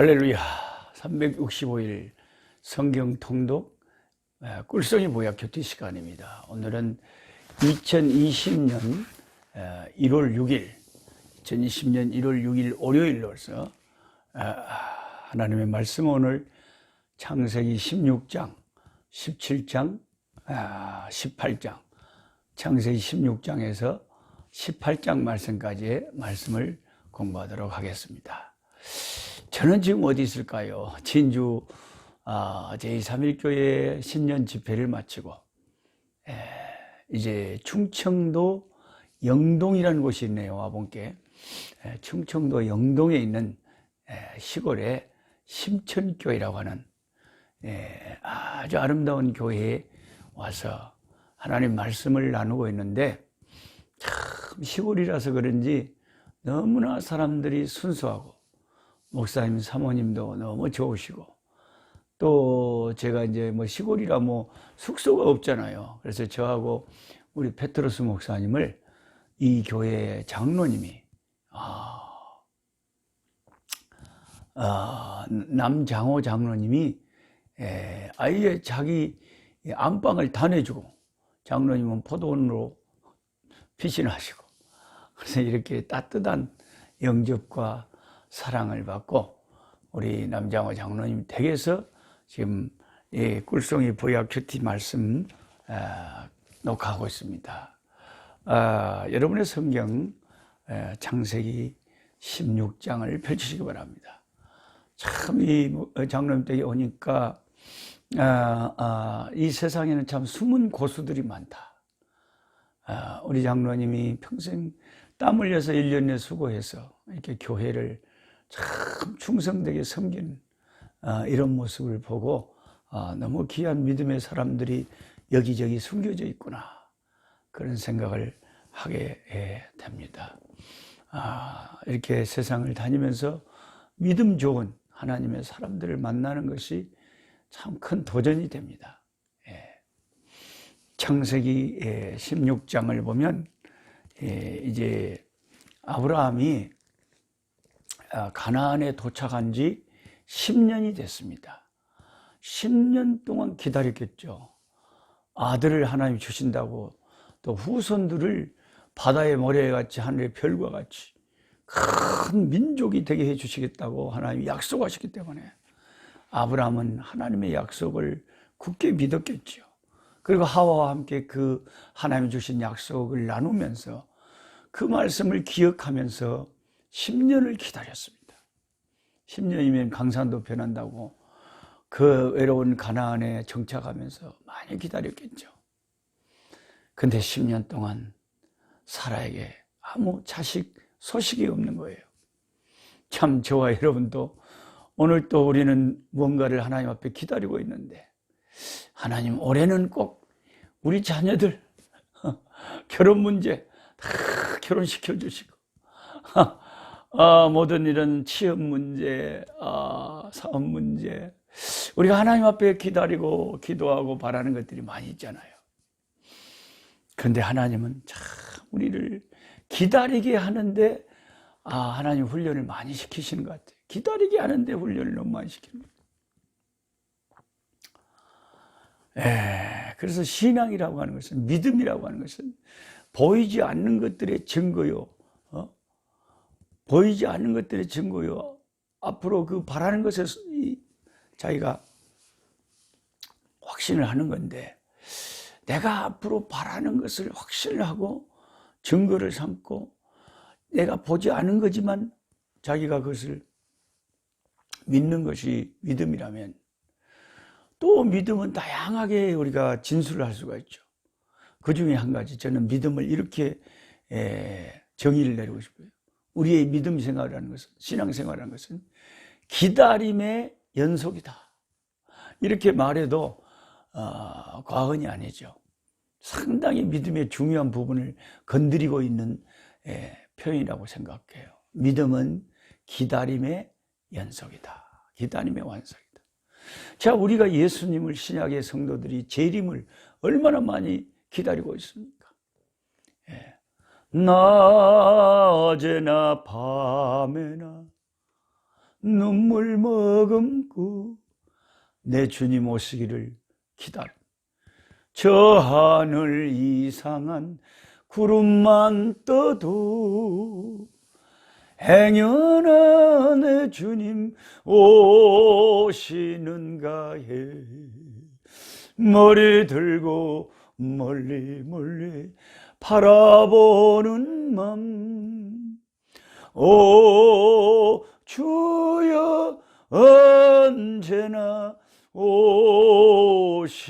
할렐루야. 365일 성경 통독 꿀송이 보약 교티 시간입니다. 오늘은 2020년 1월 6일 2020년 1월 6일 월요일로서 하나님의 말씀, 오늘 창세기 16장 17장 18장 창세기 16장에서 18장 말씀까지의 말씀을 공부하도록 하겠습니다. 저는 지금 어디 있을까요? 진주 제3일교회 신년 집회를 마치고 이제 충청도 영동이라는 곳이 있네요. 와본께 충청도 영동에 있는 시골의 심천교회라고 하는 아주 아름다운 교회에 와서 하나님 말씀을 나누고 있는데, 참 시골이라서 그런지 너무나 사람들이 순수하고 목사님 사모님도 너무 좋으시고, 또 제가 이제 시골이라 숙소가 없잖아요. 그래서 저하고 우리 페트로스 목사님을 이 교회 장로님이 남장호 장로님이 아예 자기 안방을 다 내주고, 장로님은 포도원으로 피신하시고, 그래서 이렇게 따뜻한 영접과 사랑을 받고 우리 남장호 장로님 댁에서 지금 꿀송이 보약 큐티 말씀 녹화하고 있습니다. 여러분의 성경 창세기 16장을 펼치시기 바랍니다. 참 이 장로님 댁에 오니까 이 세상에는 참 숨은 고수들이 많다. 우리 장로님이 평생 땀 흘려서 1년에 수고해서 이렇게 교회를 참 충성되게 섬긴 이런 모습을 보고 너무 귀한 믿음의 사람들이 여기저기 숨겨져 있구나, 그런 생각을 하게 됩니다. 이렇게 세상을 다니면서 믿음 좋은 하나님의 사람들을 만나는 것이 참 큰 도전이 됩니다. 창세기 16장을 보면 이제 아브라함이 가나안에 도착한 지 10년이 됐습니다. 10년 동안 기다렸겠죠. 아들을 하나님 주신다고, 또 후손들을 바다의 모래같이 하늘의 별과 같이 큰 민족이 되게 해주시겠다고 하나님이 약속하셨기 때문에 아브라함은 하나님의 약속을 굳게 믿었겠죠. 그리고 하와와 함께 그 하나님이 주신 약속을 나누면서 그 말씀을 기억하면서 10년을 기다렸습니다. 10년이면 강산도 변한다고 그 외로운 가나안에 정착하면서 많이 기다렸겠죠. 근데 10년 동안 사라에게 아무 자식 소식이 없는 거예요. 참 저와 여러분도 오늘 또 우리는 무언가를 하나님 앞에 기다리고 있는데, 하나님 올해는 꼭 우리 자녀들 결혼 문제 다 결혼시켜 주시고, 모든 이런 취업 문제, 사업 문제, 우리가 하나님 앞에 기다리고 기도하고 바라는 것들이 많이 있잖아요. 그런데 하나님은 참 우리를 기다리게 하는데 하나님 훈련을 많이 시키시는 것 같아요. 기다리게 하는데 훈련을 너무 많이 시키는 것 같아요. 그래서 신앙이라고 하는 것은, 믿음이라고 하는 것은 보이지 않는 것들의 증거요. 보이지 않는 것들의 증거요. 앞으로 그 바라는 것에 자기가 확신을 하는 건데, 내가 앞으로 바라는 것을 확신을 하고 증거를 삼고, 내가 보지 않은 거지만 자기가 그것을 믿는 것이 믿음이라면, 또 믿음은 다양하게 우리가 진술을 할 수가 있죠. 그 중에 한 가지, 저는 믿음을 이렇게 정의를 내리고 싶어요. 우리의 믿음 생활이라는 것은, 신앙생활이라는 것은 기다림의 연속이다. 이렇게 말해도 과언이 아니죠. 상당히 믿음의 중요한 부분을 건드리고 있는 표현이라고 생각해요. 믿음은 기다림의 연속이다. 기다림의 완성이다. 자, 우리가 예수님을, 신약의 성도들이 재림을 얼마나 많이 기다리고 있습니까? 낮에나 밤에나 눈물 머금고 내 주님 오시기를 기다려. 저 하늘 이상한 구름만 떠도 행여나 내 주님 오시는가 해. 머리 들고 멀리 멀리 바라보는 맘, 오 주여 언제나 오시렵니까.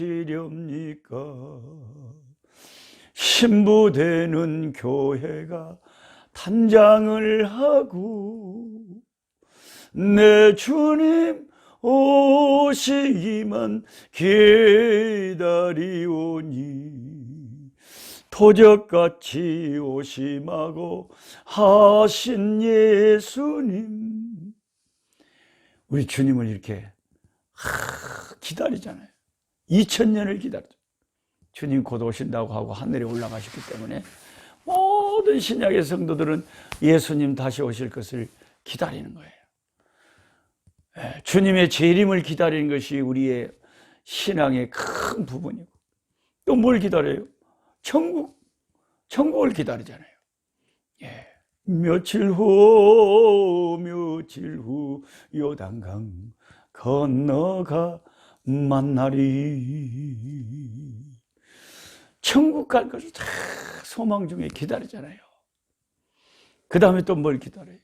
신부되는 교회가 단장을 하고 내 주님 오시기만 기다리오니 도적같이 오심하고 하신 예수님. 우리 주님을 이렇게 기다리잖아요. 2000년을 기다리죠. 주님 곧 오신다고 하고 하늘에 올라가셨기 때문에 모든 신약의 성도들은 예수님 다시 오실 것을 기다리는 거예요. 주님의 재림을 기다리는 것이 우리의 신앙의 큰 부분이고, 또 뭘 기다려요? 천국을 기다리잖아요. 며칠 후 요단강 건너가 만나리. 천국 갈 것을 다 소망 중에 기다리잖아요. 그 다음에 또 뭘 기다려요?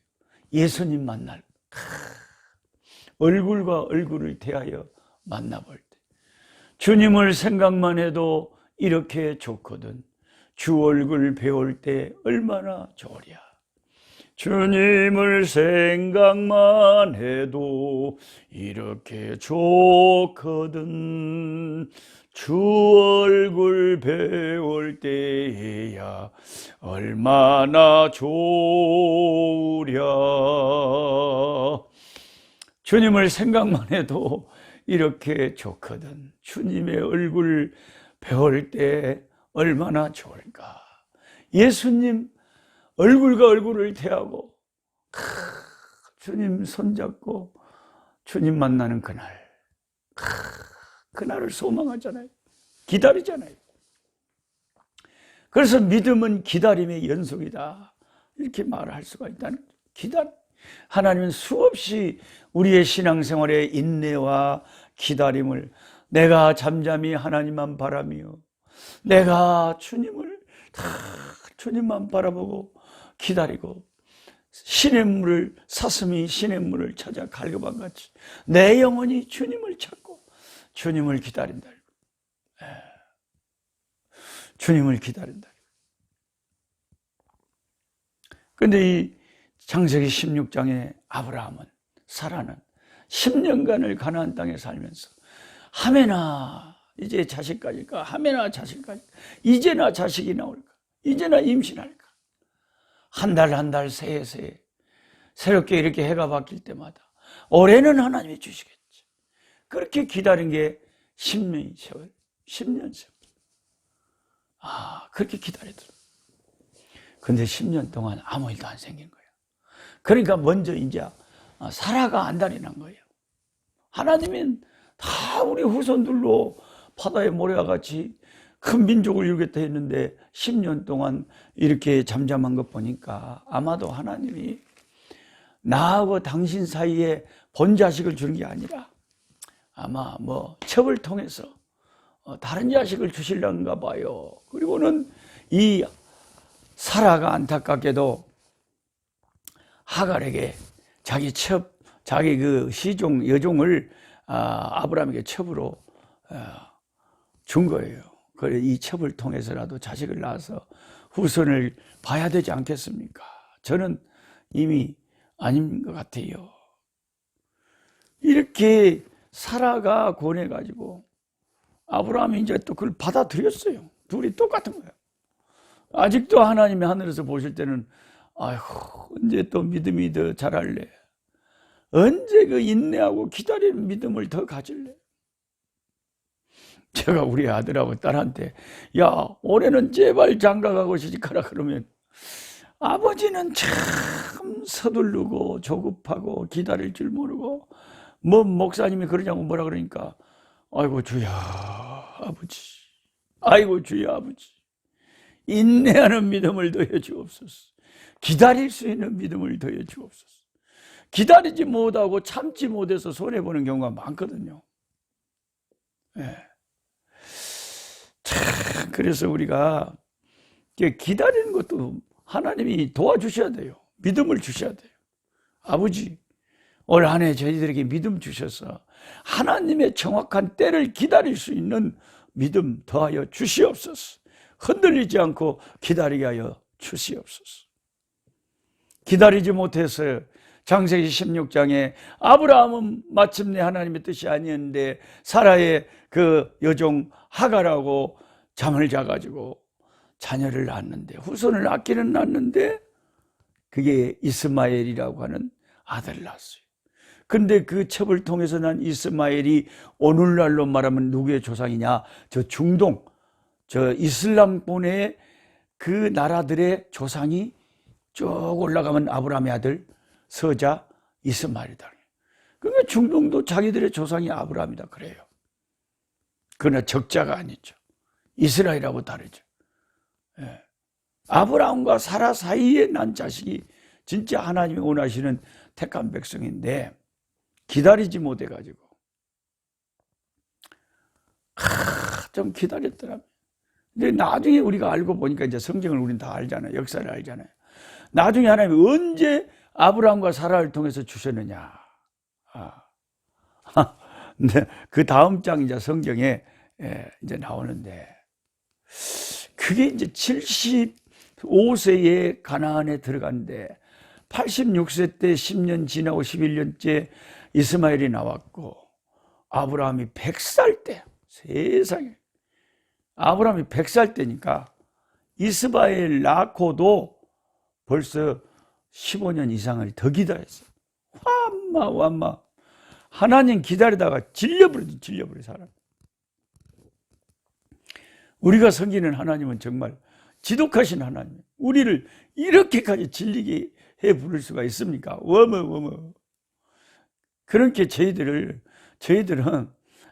예수님 만날, 얼굴과 얼굴을 대하여 만나볼 때 주님을 생각만 해도 이렇게 좋거든. 주 얼굴 배울 때 얼마나 좋으랴. 주님을 생각만 해도 이렇게 좋거든. 주 얼굴 배울 때야 얼마나 좋으랴. 주님을 생각만 해도 이렇게 좋거든. 주님의 얼굴 배울 때 얼마나 좋을까. 예수님 얼굴과 얼굴을 대하고 주님 손잡고 주님 만나는 그날, 그날을 소망하잖아요. 기다리잖아요. 그래서 믿음은 기다림의 연속이다, 이렇게 말할 수가 있다는 거죠. 하나님은 수없이 우리의 신앙생활에 인내와 기다림을, 내가 잠잠히 하나님만 바라며 내가 주님만 바라보고 기다리고 시냇물을, 사슴이 시냇물을 찾아 갈급한같이 내 영혼이 주님을 찾고 주님을 기다린다. 주님을 기다린다. 그런데 이 창세기 16장에 아브라함은, 사라는 10년간을 가나안 땅에 살면서 하메나 이제 자식까지일까, 하메나 자식까지, 이제나 자식이 나올까, 이제나 임신할까, 한 달 새해 새롭게 이렇게 해가 바뀔 때마다 올해는 하나님이 주시겠지. 그렇게 기다린 게 10년 세월. 그렇게 기다리더라고요. 근데 10년 동안 아무 일도 안 생긴 거예요. 그러니까 먼저 이제 사라가 안달이 난 거예요. 하나님은 다 우리 후손들로 바다의 모래와 같이 큰 민족을 이루겠다 했는데 10년 동안 이렇게 잠잠한 것 보니까 아마도 하나님이 나하고 당신 사이에 본자식을 주는 게 아니라 아마 첩을 통해서 다른 자식을 주시려는가 봐요. 그리고는 이 사라가 안타깝게도 하갈에게 자기 그 시종, 여종을 아브라함에게 첩으로 준 거예요. 그래, 이 첩을 통해서라도 자식을 낳아서 후손을 봐야 되지 않겠습니까? 저는 이미 아닌 것 같아요. 이렇게 사라가 권해가지고 아브라함이 이제 또 그걸 받아들였어요. 둘이 똑같은 거예요. 아직도 하나님이 하늘에서 보실 때는 언제 또 믿음이 더 자랄래? 언제 그 인내하고 기다리는 믿음을 더 가질래? 제가 우리 아들하고 딸한테 올해는 제발 장가가고 시집가라 그러면 아버지는 참 서두르고 조급하고 기다릴 줄 모르고, 뭐 목사님이 그러냐고 뭐라 그러니까, 아이고 주야 아버지, 아이고 주야 아버지, 인내하는 믿음을 더해 주옵소서. 기다릴 수 있는 믿음을 더해 주옵소서. 기다리지 못하고 참지 못해서 손해보는 경우가 많거든요. 예. 참, 그래서 우리가 기다리는 것도 하나님이 도와주셔야 돼요. 믿음을 주셔야 돼요. 아버지, 올 한 해 저희들에게 믿음 주셔서 하나님의 정확한 때를 기다릴 수 있는 믿음 더하여 주시옵소서. 흔들리지 않고 기다리게 하여 주시옵소서. 기다리지 못해서 창세기 16장에 아브라함은 마침내 하나님의 뜻이 아니었는데 사라의 그 여종 하갈하고 잠을 자가지고 자녀를 낳았는데, 후손을 낳기는 낳았는데 그게 이스마엘이라고 하는 아들을 낳았어요. 근데 그 첩을 통해서 난 이스마엘이 오늘날로 말하면 누구의 조상이냐? 저 중동, 저 이슬람권의 그 나라들의 조상이 쭉 올라가면 아브라함의 아들 서자 이스마엘이다. 그러니까 중동도 자기들의 조상이 아브라함이다 그래요. 그러나 적자가 아니죠. 이스라엘하고 다르죠. 예. 아브라함과 사라 사이에 난 자식이 진짜 하나님이 원하시는 택한 백성인데 기다리지 못해가지고 좀 기다렸더라고요. 근데 나중에 우리가 알고 보니까 이제 성경을 우리는 다 알잖아요. 역사를 알잖아요. 나중에 하나님이 언제 아브라함과 사라를 통해서 주셨느냐. 근데 그 다음 장 이제 성경에 이제 나오는데, 그게 이제 75세에 가나안에 들어갔는데 86세 때 10년 지나고 11년째 이스마엘이 나왔고, 아브라함이 100살 때, 세상에 아브라함이 100살 때니까 이스마엘 낳고도 벌써 15년 이상을 더 기다렸어요. 완마 하나님 기다리다가 질려버려 사람. 우리가 섬기는 하나님은 정말 지독하신 하나님, 우리를 이렇게까지 질리게 해 부를 수가 있습니까? 워머. 그렇게 저희들은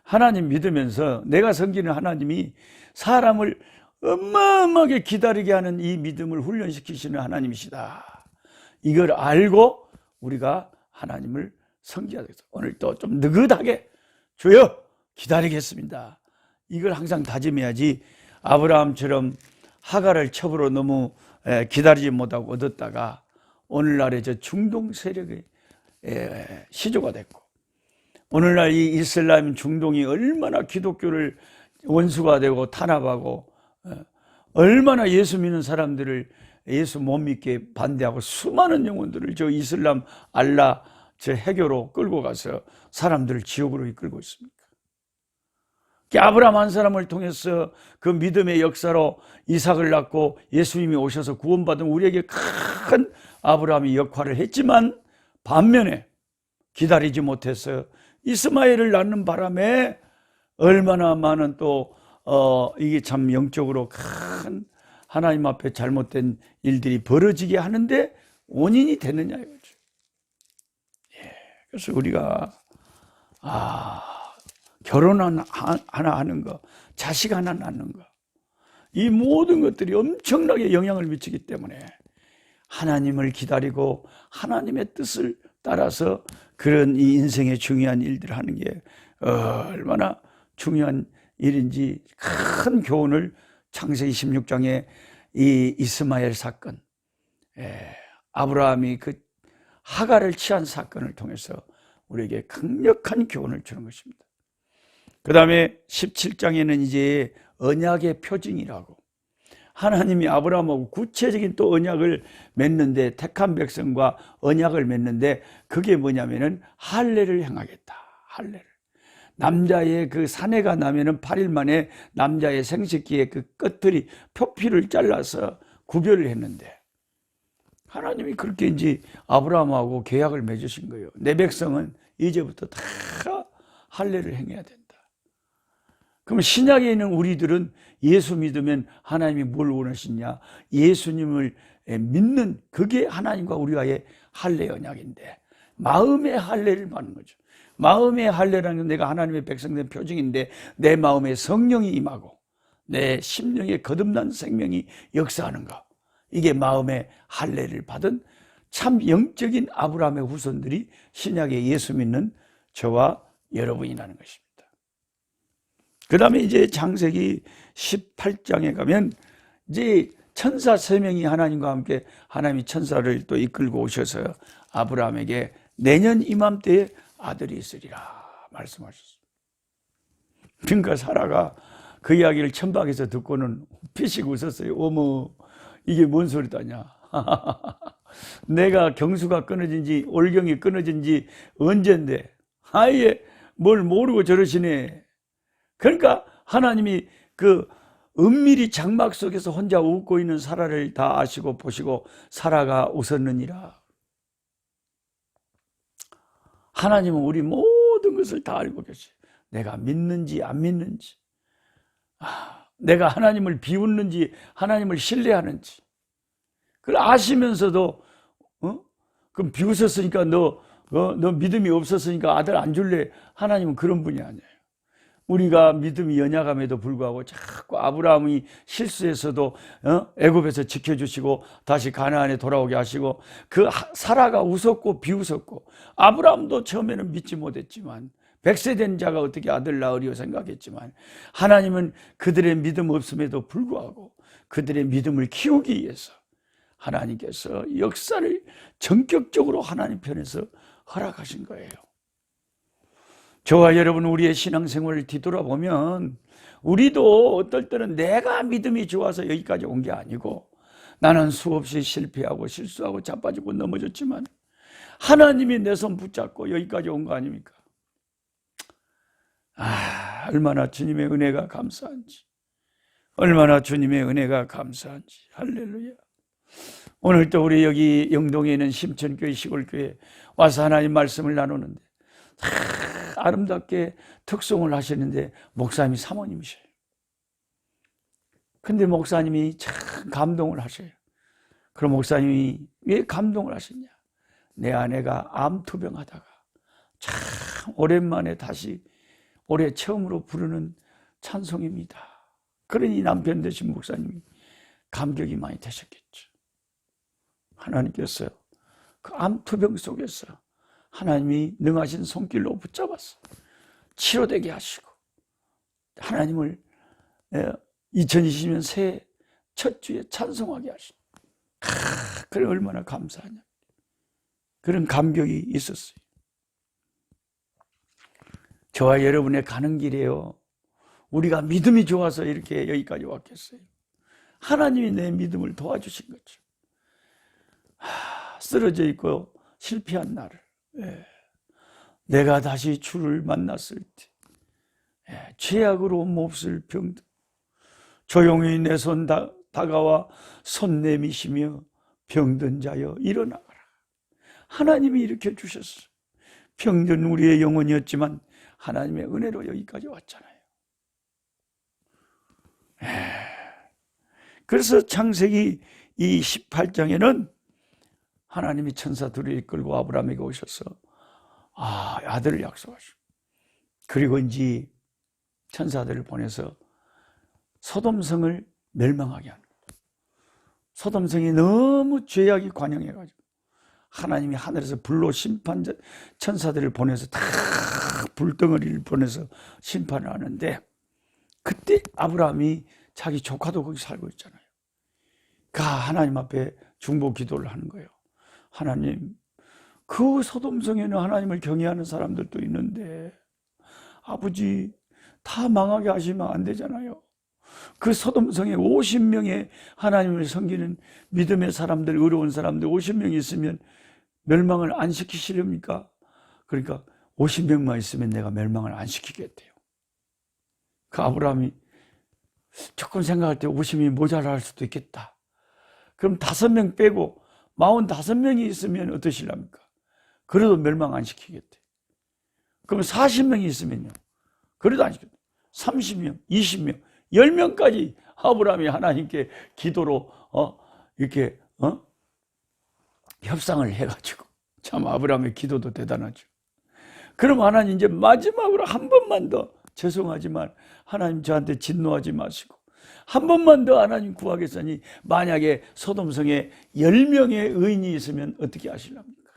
하나님 믿으면서 내가 섬기는 하나님이 사람을 어마어마하게 기다리게 하는 이 믿음을 훈련시키시는 하나님이시다. 이걸 알고 우리가 하나님을 섬겨야 되겠다. 오늘 또 좀 느긋하게 주여 기다리겠습니다. 이걸 항상 다짐해야지, 아브라함처럼 하갈을 첩으로 너무 기다리지 못하고 얻었다가 오늘날의 저 중동 세력의 시조가 됐고, 오늘날 이 이슬람 중동이 얼마나 기독교를 원수가 되고 탄압하고, 얼마나 예수 믿는 사람들을 예수 못 믿게 반대하고 수많은 영혼들을 저 이슬람 알라 저 해교로 끌고 가서 사람들을 지옥으로 이끌고 있습니까? 아브라함 한 사람을 통해서 그 믿음의 역사로 이삭을 낳고 예수님이 오셔서 구원받은 우리에게 큰 아브라함이 역할을 했지만, 반면에 기다리지 못해서 이스마엘을 낳는 바람에 얼마나 많은 또 이게 참 영적으로 큰 하나님 앞에 잘못된 일들이 벌어지게 하는데 원인이 되느냐 이거죠. 그래서 우리가 결혼 하나 하는 거, 자식 하나 낳는 거, 이 모든 것들이 엄청나게 영향을 미치기 때문에 하나님을 기다리고 하나님의 뜻을 따라서 그런 이 인생의 중요한 일들을 하는 게 얼마나 중요한 일인지 큰 교훈을 창세기 16장에 이 이스마엘 사건, 아브라함이 그 하갈을 취한 사건을 통해서 우리에게 강력한 교훈을 주는 것입니다. 그 다음에 17장에는 이제 언약의 표징이라고, 하나님이 아브라함하고 구체적인 또 언약을 맺는데, 택한 백성과 언약을 맺는데, 그게 뭐냐면은 할례를 행하겠다. 할례를. 남자의 그 사내가 나면은 8일 만에 남자의 생식기의 그 끝들이 표피를 잘라서 구별을 했는데, 하나님이 그렇게 이제 아브라함하고 계약을 맺으신 거예요. 내 백성은 이제부터 다 할례를 행해야 된다. 그럼 신약에 있는 우리들은 예수 믿으면 하나님이 뭘 원하시냐? 예수님을 믿는 그게 하나님과 우리와의 할례 언약인데 마음의 할례를 받는 거죠. 마음의 할례라는 건 내가 하나님의 백성된 표징인데 내 마음에 성령이 임하고 내 심령에 거듭난 생명이 역사하는가. 이게 마음의 할례를 받은 참 영적인 아브라함의 후손들이 신약에 예수 믿는 저와 여러분이라는 것입니다. 그 다음에 이제 창세기 18장에 가면 이제 천사 3명이 하나님과 함께 하나님이 천사를 또 이끌고 오셔서 아브라함에게 내년 이맘때에 아들이 있으리라 말씀하셨어요. 그러니까 사라가 그 이야기를 천박에서 듣고는 피식 웃었어요. 어머, 이게 뭔 소리다냐. 내가 경수가 끊어진 지, 올경이 끊어진 지 언젠데 아예 뭘 모르고 저러시네. 그러니까 하나님이 그 은밀히 장막 속에서 혼자 웃고 있는 사라를 다 아시고 보시고 사라가 웃었느니라. 하나님은 우리 모든 것을 다 알고 계세요. 내가 믿는지 안 믿는지, 내가 하나님을 비웃는지 하나님을 신뢰하는지 그걸 아시면서도 그럼 비웃었으니까 너 믿음이 없었으니까 아들 안 줄래? 하나님은 그런 분이 아니에요. 우리가 믿음이 연약함에도 불구하고 자꾸 아브라함이 실수해서도 애굽에서 지켜주시고 다시 가나안에 돌아오게 하시고 그 사라가 웃었고 비웃었고 아브라함도 처음에는 믿지 못했지만 100세 된 자가 어떻게 아들 낳으리요 생각했지만 하나님은 그들의 믿음 없음에도 불구하고 그들의 믿음을 키우기 위해서 하나님께서 역사를 전격적으로 하나님 편에서 허락하신 거예요. 저와 여러분 우리의 신앙생활을 뒤돌아보면 우리도 어떨 때는 내가 믿음이 좋아서 여기까지 온 게 아니고 나는 수없이 실패하고 실수하고 자빠지고 넘어졌지만 하나님이 내 손 붙잡고 여기까지 온 거 아닙니까? 얼마나 주님의 은혜가 감사한지, 얼마나 주님의 은혜가 감사한지. 할렐루야. 오늘 또 우리 여기 영동에 있는 심천교회 시골교회 와서 하나님 말씀을 나누는데 아름답게 특송을 하시는데 목사님이 사모님이셔요. 근데 목사님이 참 감동을 하셔요. 그럼 목사님이 왜 감동을 하셨냐? 내 아내가 암투병하다가 참 오랜만에 다시 올해 처음으로 부르는 찬송입니다. 그러니 남편 되신 목사님이 감격이 많이 되셨겠죠. 하나님께서 그 암투병 속에서 하나님이 능하신 손길로 붙잡아서 치료되게 하시고 하나님을 2020년 새해 첫 주에 찬송하게 하시고 그래 얼마나 감사하냐. 그런 감격이 있었어요. 저와 여러분의 가는 길에요. 우리가 믿음이 좋아서 이렇게 여기까지 왔겠어요. 하나님이 내 믿음을 도와주신 거죠. 쓰러져 있고 실패한 나를 내가 다시 주를 만났을 때 죄악으로 몹쓸 병든 조용히 내 손 다가와 손 내미시며 병든 자여 일어나거라. 하나님이 일으켜 주셨어요. 병든 우리의 영혼이었지만 하나님의 은혜로 여기까지 왔잖아요. 그래서 창세기 이 18장에는 하나님이 천사 둘을 이끌고 아브라함에게 오셔서 아들을 약속하시고 그리고 이제 천사들을 보내서 소돔성을 멸망하게 하는 거예요. 소돔성이 너무 죄악이 관영해가지고 하나님이 하늘에서 불로 심판 천사들을 보내서 다 불덩어리를 보내서 심판을 하는데 그때 아브라함이 자기 조카도 거기 살고 있잖아요. 하나님 앞에 중보 기도를 하는 거예요. 하나님, 그 소돔성에는 하나님을 경외하는 사람들도 있는데 아버지 다 망하게 하시면 안 되잖아요. 그 소돔성에 50명의 하나님을 섬기는 믿음의 사람들, 의로운 사람들 50명이 있으면 멸망을 안 시키시렵니까? 그러니까 50명만 있으면 내가 멸망을 안 시키겠대요. 그 아브라함이 조금 생각할 때 50명이 모자랄 수도 있겠다. 그럼 5명 빼고 45명이 있으면 어떠실랍니까? 그래도 멸망 안 시키겠대. 그럼 40명이 있으면요. 그래도 안 시켰대. 30명, 20명, 10명까지 아브라함이 하나님께 기도로 이렇게 협상을 해가지고, 참 아브라함의 기도도 대단하죠. 그럼 하나님 이제 마지막으로 한 번만 더, 죄송하지만 하나님 저한테 진노하지 마시고 한 번만 더 하나님 구하겠으니 만약에 소돔성에 10명의 의인이 있으면 어떻게 하실랍니까?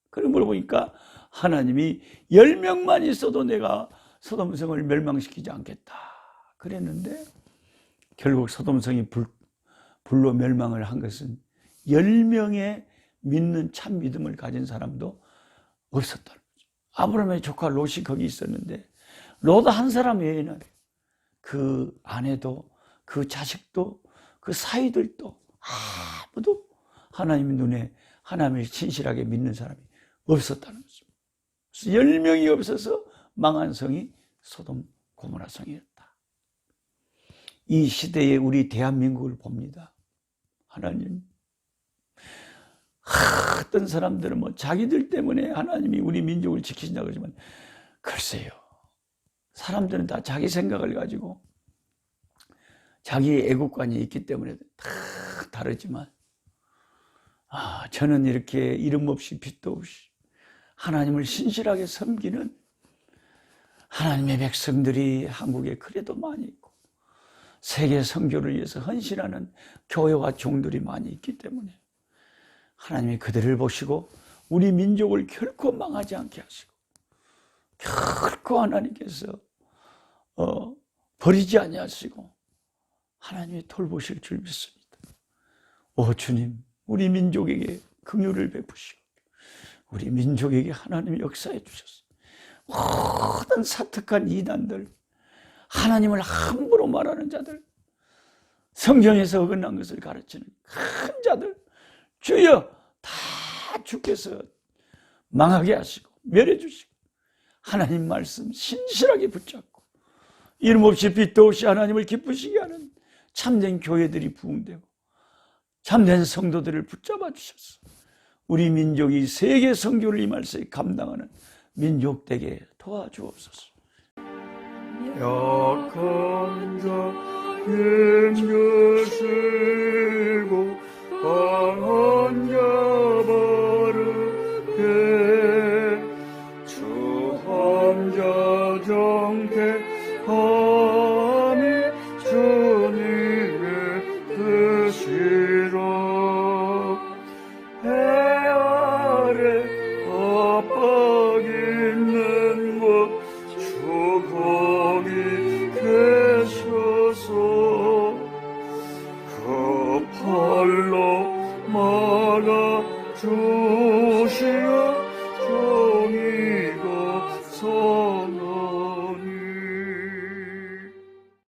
그걸 물어보니까 하나님이 10명만 있어도 내가 소돔성을 멸망시키지 않겠다 그랬는데, 결국 소돔성이 불로 멸망을 한 것은 10명의 믿는 참 믿음을 가진 사람도 없었다는 거죠. 아브라함의 조카 롯이 거기 있었는데 롯 한 사람 외에는 그 아내도 그 자식도 그 사위들도 아무도 하나님 눈에 하나님을 신실하게 믿는 사람이 없었다는 거죠. 10명이 없어서 망한 성이 소돔 고모라 성이었다. 이 시대에 우리 대한민국을 봅니다. 하나님, 어떤 사람들은 뭐 자기들 때문에 하나님이 우리 민족을 지키신다고 그러지만, 글쎄요, 사람들은 다 자기 생각을 가지고 자기의 애국관이 있기 때문에 다 다르지만, 저는 이렇게 이름 없이 빛도 없이 하나님을 신실하게 섬기는 하나님의 백성들이 한국에 그래도 많이 있고, 세계 선교를 위해서 헌신하는 교회와 종들이 많이 있기 때문에 하나님이 그들을 보시고 우리 민족을 결코 망하지 않게 하시고, 결코 하나님께서 버리지 아니하시고 하나님이 돌보실 줄 믿습니다. 오 주님, 우리 민족에게 긍휼을 베푸시고 우리 민족에게 하나님이 역사해 주셨어요. 모든 사특한 이단들, 하나님을 함부로 말하는 자들, 성경에서 어긋난 것을 가르치는 큰 자들, 주여 다 주께서 망하게 하시고 멸해 주시고 하나님 말씀 신실하게 붙잡고 이름 없이 빛도 없이 하나님을 기쁘시게 하는 참된 교회들이 부흥되고 참된 성도들을 붙잡아 주셔서 우리 민족이 세계 선교를 이 말씀에 감당하는 민족 되게 도와주옵소서. 약한 자 힘주시고 강한 자 바르게 추한 자 정택함이 주님의 뜻이라. 해 아래 압박 있는 곳 주 거기 계셔서 그 팔로 막아 주시오.